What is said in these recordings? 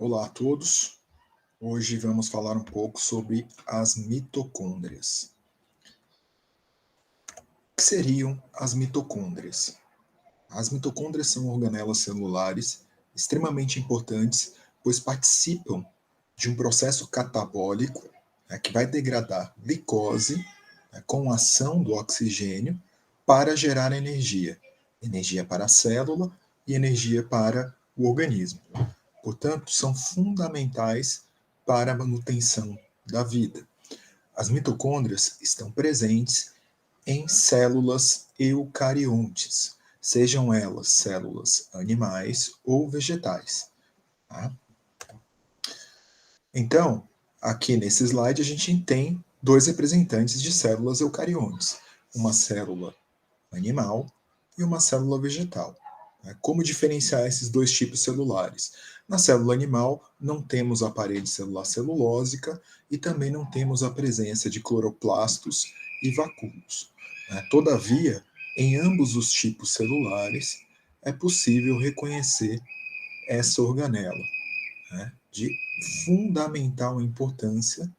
Olá a todos. Hoje vamos falar um pouco sobre as mitocôndrias. O que seriam as mitocôndrias? As mitocôndrias são organelas celulares extremamente importantes, pois participam de um processo catabólico, que vai degradar glicose, com a ação do oxigênio para gerar energia. Energia para a célula e energia para o organismo. Portanto, são fundamentais para a manutenção da vida. As mitocôndrias estão presentes em células eucariontes, sejam elas células animais ou vegetais. Tá? Então, aqui nesse slide a gente tem dois representantes de células eucariontes, uma célula animal e uma célula vegetal. Como diferenciar esses dois tipos celulares? Na célula animal, não temos a parede celular celulósica e também não temos a presença de cloroplastos e vacúolos. Todavia, em ambos os tipos celulares, é possível reconhecer essa organela, de fundamental importância,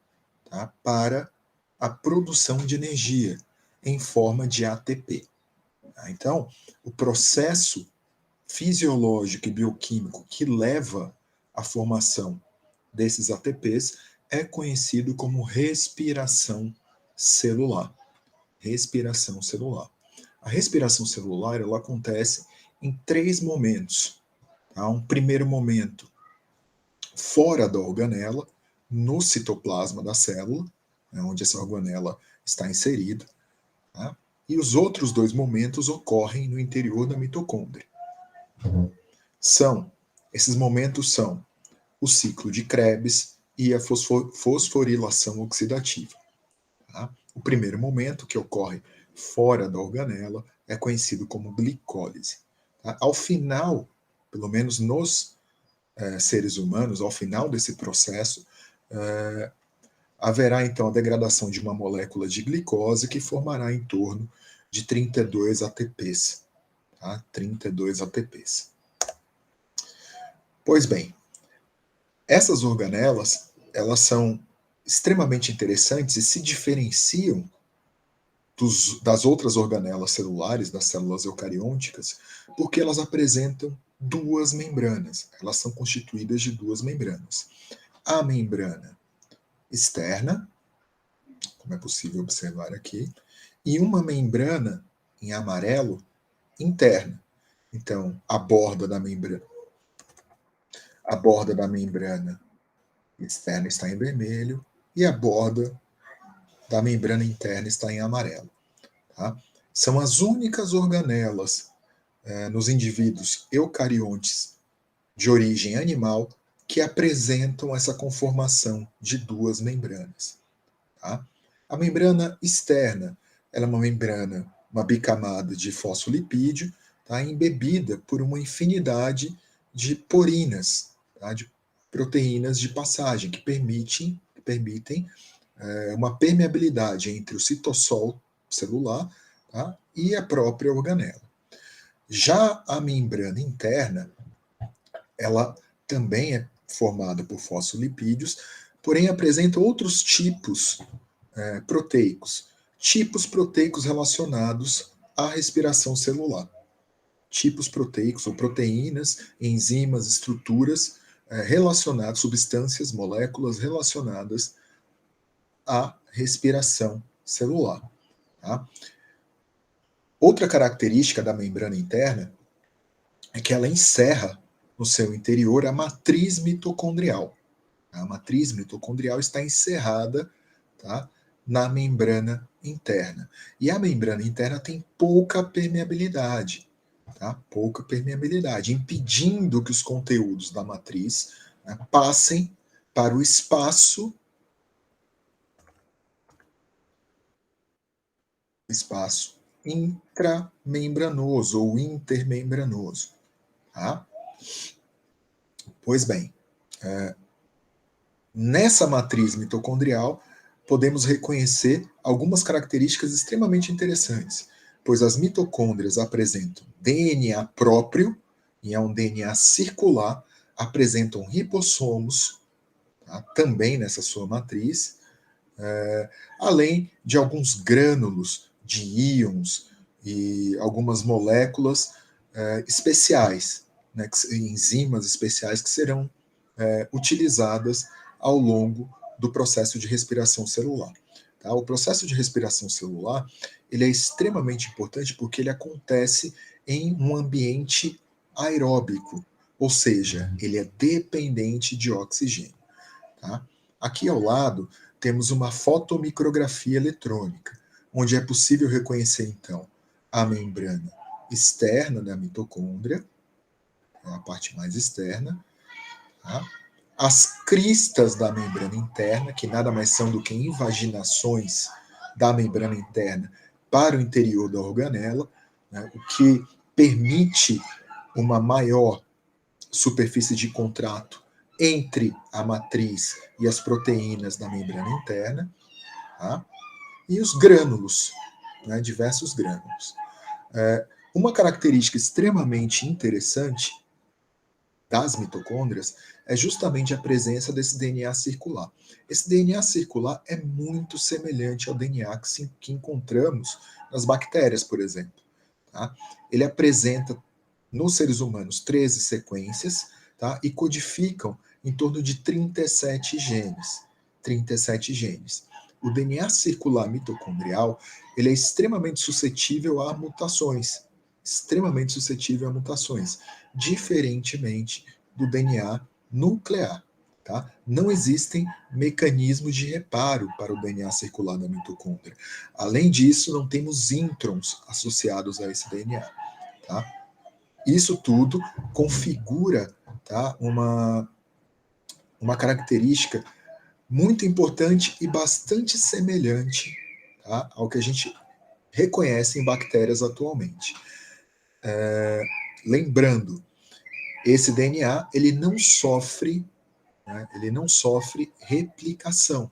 para a produção de energia em forma de ATP. Então, o processo fisiológico e bioquímico que leva à formação desses ATPs é conhecido como respiração celular. Respiração celular. A respiração celular ela acontece em 3 momentos. Tá? Um primeiro momento fora da organela, no citoplasma da célula, onde essa organela está inserida. Tá? E os outros 2 momentos ocorrem no interior da mitocôndria. Esses momentos são o ciclo de Krebs e a fosforilação oxidativa. Tá? O primeiro momento, que ocorre fora da organela, é conhecido como glicólise. Tá? Ao final, pelo menos nos seres humanos, ao final desse processo, haverá então a degradação de uma molécula de glicose que formará em torno de 32 ATPs. Tá? 32 ATPs. Pois bem, essas organelas, elas são extremamente interessantes e se diferenciam das outras organelas celulares, das células eucariôticas, porque elas apresentam 2 membranas. Elas são constituídas de 2 membranas. A membrana externa, como é possível observar aqui, e uma membrana em amarelo interna. Então, a borda da membrana externa está em vermelho e a borda da membrana interna está em amarelo. Tá? São as únicas organelas nos indivíduos eucariontes de origem animal que apresentam essa conformação de 2 membranas. Tá? A membrana externa ela é uma membrana, uma bicamada de fosfolipídio, tá? Embebida por uma infinidade de porinas, tá? De proteínas de passagem que permitem uma permeabilidade entre o citossol celular, tá? E a própria organela. Já a membrana interna, ela também é formada por fosfolipídios, porém apresenta outros tipos proteicos. Tipos proteicos relacionados à respiração celular. Tipos proteicos ou proteínas, enzimas, estruturas relacionadas, substâncias, moléculas relacionadas à respiração celular. Tá? Outra característica da membrana interna é que ela encerra no seu interior a matriz mitocondrial. A matriz mitocondrial está encerrada, tá, na membrana interna. E a membrana interna tem pouca permeabilidade, tá? Pouca permeabilidade, impedindo que os conteúdos da matriz passem para o espaço intramembranoso ou intermembranoso. Tá? Pois bem, nessa matriz mitocondrial, podemos reconhecer algumas características extremamente interessantes, pois as mitocôndrias apresentam DNA próprio, e é um DNA circular, apresentam ribossomos, tá, também nessa sua matriz, além de alguns grânulos de íons e algumas moléculas especiais, né, enzimas especiais que serão utilizadas ao longo do processo de respiração celular. Tá? O processo de respiração celular ele é extremamente importante porque ele acontece em um ambiente aeróbico, ou seja, ele é dependente de oxigênio. Tá? Aqui ao lado temos uma fotomicrografia eletrônica, onde é possível reconhecer então a membrana externa da mitocôndria, é a parte mais externa, tá? As cristas da membrana interna, que nada mais são do que invaginações da membrana interna para o interior da organela, né, o que permite uma maior superfície de contrato entre a matriz e as proteínas da membrana interna, tá? E os grânulos, né, diversos grânulos. Uma característica extremamente interessante das mitocôndrias é justamente a presença desse DNA circular. Esse DNA circular é muito semelhante ao DNA que encontramos nas bactérias, por exemplo. Tá? Ele apresenta, nos seres humanos, 13 sequências, tá? E codificam em torno de 37 genes. 37 genes. O DNA circular mitocondrial ele é extremamente suscetível a mutações. Extremamente suscetível a mutações. Diferentemente do DNA nuclear. Tá? Não existem mecanismos de reparo para o DNA circular da mitocôndria. Além disso, não temos introns associados a esse DNA. Tá? Isso tudo configura, tá, uma característica muito importante e bastante semelhante, tá, ao que a gente reconhece em bactérias atualmente. Lembrando, esse DNA ele não sofre replicação.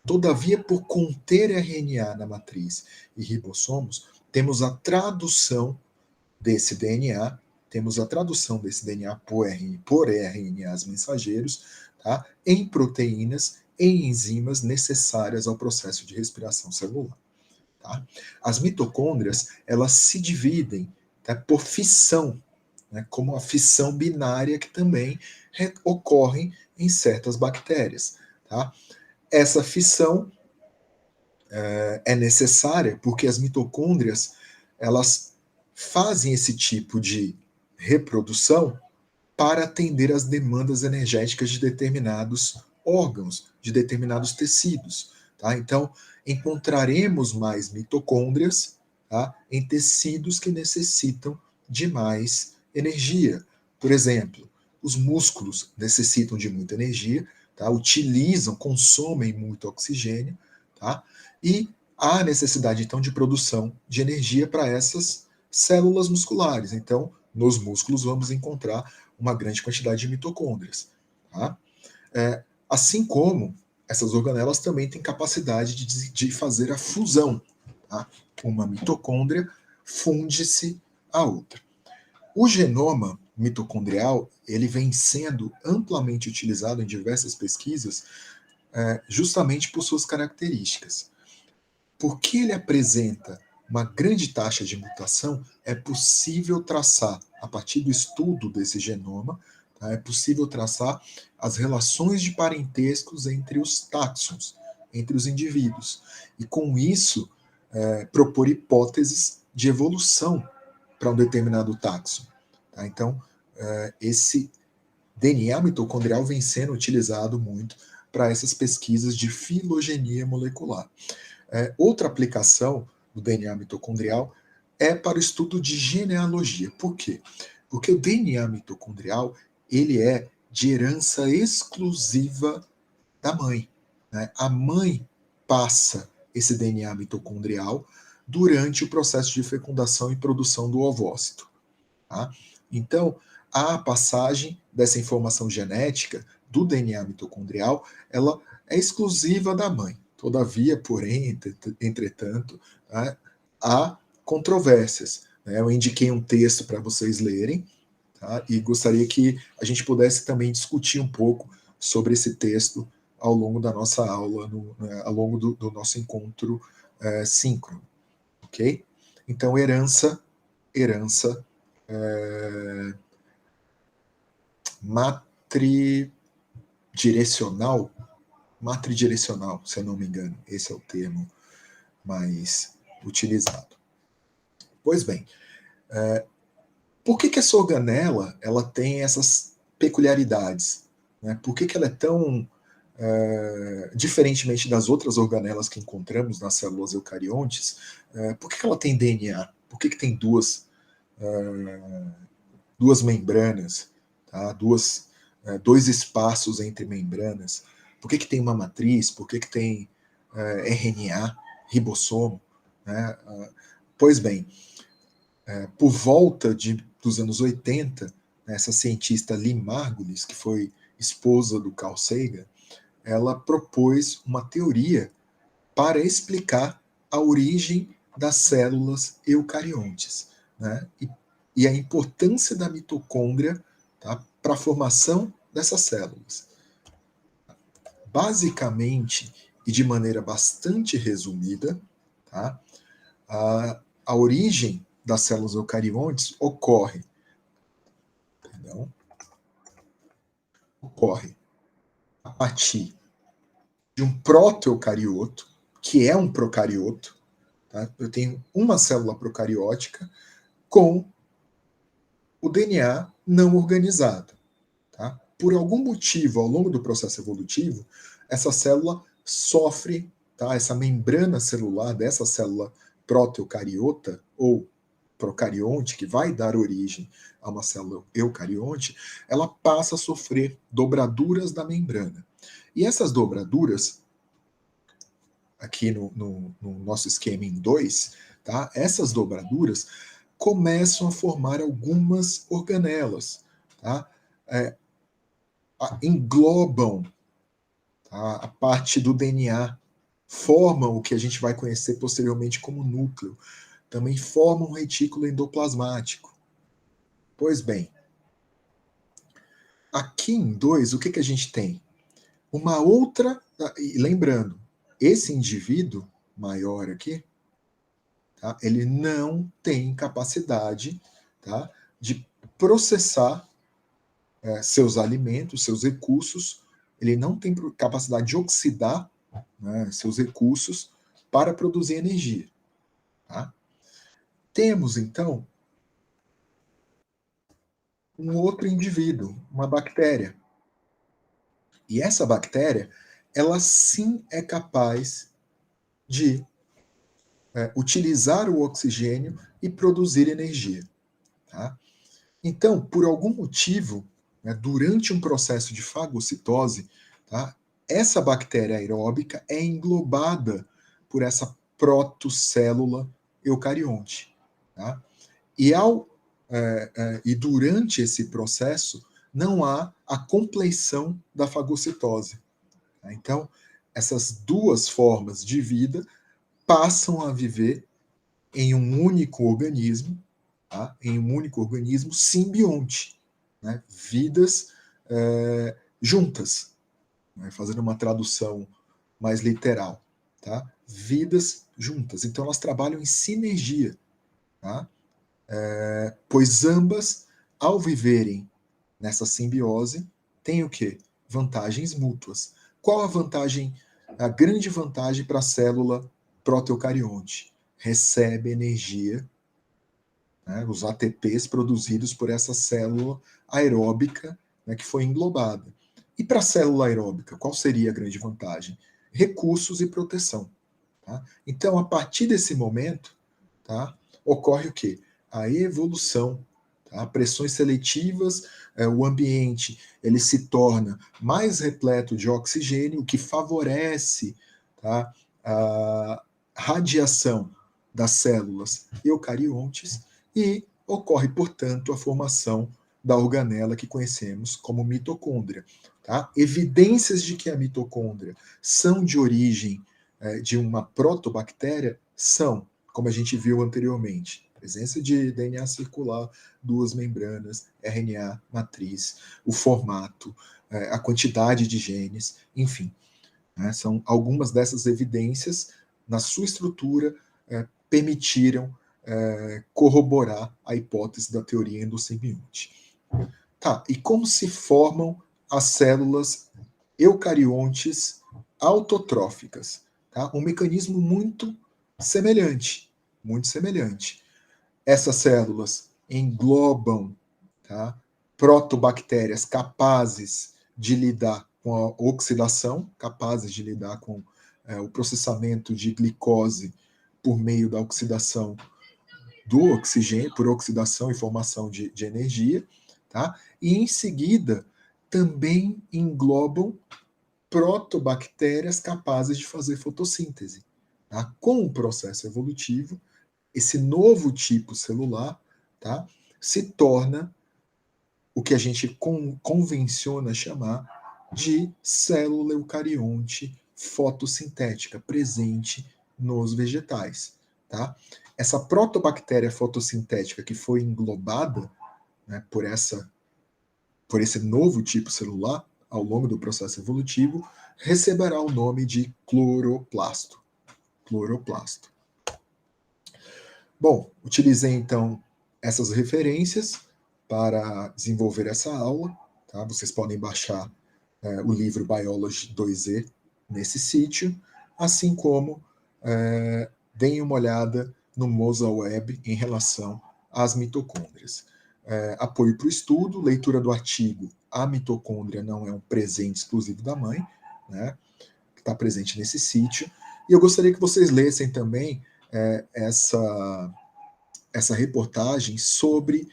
Todavia, por conter RNA na matriz e ribossomos, temos a tradução desse DNA, por RNAs mensageiros, tá? Em proteínas, em enzimas necessárias ao processo de respiração celular. Tá? As mitocôndrias elas se dividem, tá, por fissão, né, como a fissão binária que também ocorre em certas bactérias. Tá? Essa fissão é necessária porque as mitocôndrias elas fazem esse tipo de reprodução para atender às demandas energéticas de determinados órgãos, de determinados tecidos. Tá? Então, encontraremos mais mitocôndrias, tá, em tecidos que necessitam de mais energia. Por exemplo, os músculos necessitam de muita energia, tá? Utilizam, consomem muito oxigênio, tá? E há necessidade, então, de produção de energia para essas células musculares. Então, nos músculos vamos encontrar uma grande quantidade de mitocôndrias. Tá? Assim como essas organelas também têm capacidade de fazer a fusão. Tá? Uma mitocôndria funde-se à outra. O genoma mitocondrial ele vem sendo amplamente utilizado em diversas pesquisas justamente por suas características. Porque ele apresenta uma grande taxa de mutação, é possível traçar, a partir do estudo desse genoma, tá, é possível traçar as relações de parentescos entre os táxons, entre os indivíduos. E com isso, propor hipóteses de evolução para um determinado táxon. Tá? Então, esse DNA mitocondrial vem sendo utilizado muito para essas pesquisas de filogenia molecular. Outra aplicação do DNA mitocondrial é para o estudo de genealogia. Por quê? Porque o DNA mitocondrial ele é de herança exclusiva da mãe. Né? A mãe passa esse DNA mitocondrial durante o processo de fecundação e produção do ovócito. Tá? Então, a passagem dessa informação genética do DNA mitocondrial, ela é exclusiva da mãe. Todavia, porém, entretanto, há controvérsias. Né? Eu indiquei um texto para vocês lerem, tá? E gostaria que a gente pudesse também discutir um pouco sobre esse texto ao longo da nossa aula, ao longo do nosso encontro síncrono, ok? Então, herança matridirecional, se eu não me engano, esse é o termo mais utilizado. Pois bem, por que essa organela ela tem essas peculiaridades? Né? Por que ela é tão, diferentemente das outras organelas que encontramos nas células eucariontes, por que ela tem DNA? Por que tem duas membranas, tá? Dois espaços entre membranas? Por que tem uma matriz? Por que tem RNA, ribossomo? Né? Pois bem, por volta dos anos 80, essa cientista Lynn Margulis, que foi esposa do Carl Sagan, ela propôs uma teoria para explicar a origem das células eucariontes, né? E a importância da mitocôndria, tá, para a formação dessas células. Basicamente, e de maneira bastante resumida, tá, a origem das células eucariontes ocorre a partir de um proto-eucarioto, que é um procarioto. Tá? Eu tenho uma célula procariótica com o DNA não organizado. Tá? Por algum motivo, ao longo do processo evolutivo, essa célula sofre, tá? Essa membrana celular dessa célula proto-eucariota, ou procarionte, que vai dar origem a uma célula eucarionte, ela passa a sofrer dobraduras da membrana. E essas dobraduras, aqui no nosso esquema em 2, tá? Essas dobraduras começam a formar algumas organelas, tá? Englobam, tá, a parte do DNA, formam o que a gente vai conhecer posteriormente como núcleo, também formam um retículo endoplasmático. Pois bem, aqui em 2, o que a gente tem? Uma outra, e lembrando, esse indivíduo maior aqui, tá, ele não tem capacidade, tá, de processar seus alimentos, seus recursos, ele não tem capacidade de oxidar, né, seus recursos para produzir energia. Tá? Temos, então, um outro indivíduo, uma bactéria. E essa bactéria, ela sim é capaz de utilizar o oxigênio e produzir energia. Tá? Então, por algum motivo, né, durante um processo de fagocitose, tá, essa bactéria aeróbica é englobada por essa protocélula eucarionte. Tá? E, e durante esse processo, não há a compleição da fagocitose. Tá? Então, essas duas formas de vida passam a viver em um único organismo, tá? Em um único organismo simbionte, né? Vidas juntas, né? Fazendo uma tradução mais literal, tá? Vidas juntas. Então elas trabalham em sinergia, tá? Pois ambas, ao viverem nessa simbiose, têm o quê? Vantagens mútuas. Qual a vantagem, a grande vantagem para a célula protoeucarionte? Recebe energia, né, os ATPs produzidos por essa célula aeróbica, né, que foi englobada. E para a célula aeróbica, qual seria a grande vantagem? Recursos e proteção. Tá? Então, a partir desse momento, tá, ocorre o quê? A evolução. Tá? Pressões seletivas, o ambiente ele se torna mais repleto de oxigênio, o que favorece, tá, a radiação das células eucariontes e ocorre, portanto, a formação da organela que conhecemos como mitocôndria. Tá? Evidências de que a mitocôndria são de origem de uma protobactéria são, como a gente viu anteriormente, presença de DNA circular, duas membranas, RNA, matriz, o formato, a quantidade de genes, enfim. Né, são algumas dessas evidências, na sua estrutura, permitiram corroborar a hipótese da teoria endossimbiótica. Tá, e como se formam as células eucariontes autotróficas? Tá? Um mecanismo muito semelhante, muito semelhante. Essas células englobam, tá, protobactérias capazes de lidar com a oxidação, capazes de lidar com o processamento de glicose por meio da oxidação do oxigênio, por oxidação e formação de energia, tá? E em seguida também englobam protobactérias capazes de fazer fotossíntese. Tá? Com o processo evolutivo, esse novo tipo celular, tá, se torna o que a gente convenciona chamar de célula eucarionte fotossintética, presente nos vegetais. Tá? Essa protobactéria fotossintética que foi englobada, né, por esse novo tipo celular ao longo do processo evolutivo, receberá o nome de cloroplasto. Cloroplasto. Bom, utilizei então essas referências para desenvolver essa aula. Tá? Vocês podem baixar o livro Biology 2E nesse sítio, assim como deem uma olhada no Mosaweb em relação às mitocôndrias. Apoio para o estudo, leitura do artigo A Mitocôndria Não é um Presente Exclusivo da Mãe, né, que está presente nesse sítio. E eu gostaria que vocês lessem também essa reportagem sobre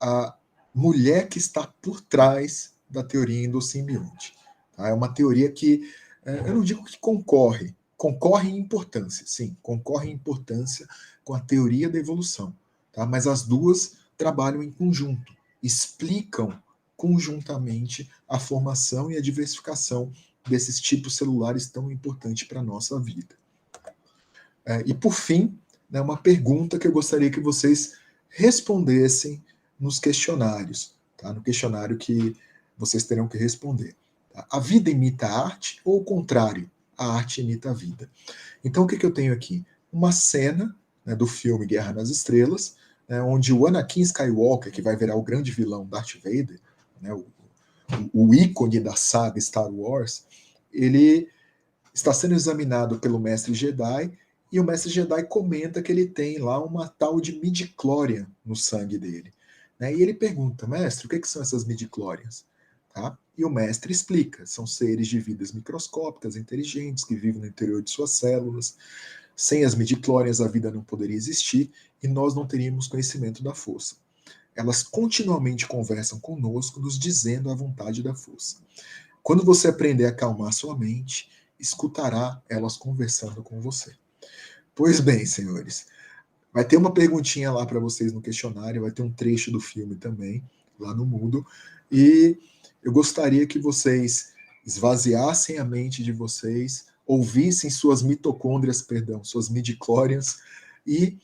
a mulher que está por trás da teoria endossimbiótica. Tá? É uma teoria que, eu não digo que concorre em importância, sim, concorre em importância com a teoria da evolução, tá? Mas as duas trabalham em conjunto, explicam conjuntamente a formação e a diversificação desses tipos celulares tão importantes para a nossa vida. E por fim, né, uma pergunta que eu gostaria que vocês respondessem nos questionários, tá? No questionário que vocês terão que responder. Tá? A vida imita a arte ou o contrário? A arte imita a vida. Então, o que eu tenho aqui? Uma cena, né, do filme Guerra nas Estrelas, né, onde o Anakin Skywalker, que vai virar o grande vilão Darth Vader, né, o ícone da saga Star Wars, ele está sendo examinado pelo mestre Jedi, e o mestre Jedi comenta que ele tem lá uma tal de midichlorian no sangue dele. Né? E ele pergunta, mestre, o que são essas midichlorians? Tá? E o mestre explica, são seres de vidas microscópicas, inteligentes, que vivem no interior de suas células. Sem as midichlorians a vida não poderia existir e nós não teríamos conhecimento da força. Elas continuamente conversam conosco, nos dizendo a vontade da força. Quando você aprender a acalmar sua mente, escutará elas conversando com você. Pois bem, senhores, vai ter uma perguntinha lá para vocês no questionário, vai ter um trecho do filme também, lá no Moodle, e eu gostaria que vocês esvaziassem a mente de vocês, ouvissem suas mitocôndrias, perdão, suas midichlorians, e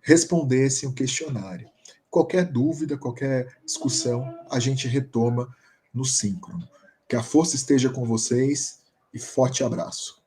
respondessem o questionário. Qualquer dúvida, qualquer discussão, a gente retoma no síncrono. Que a força esteja com vocês e forte abraço.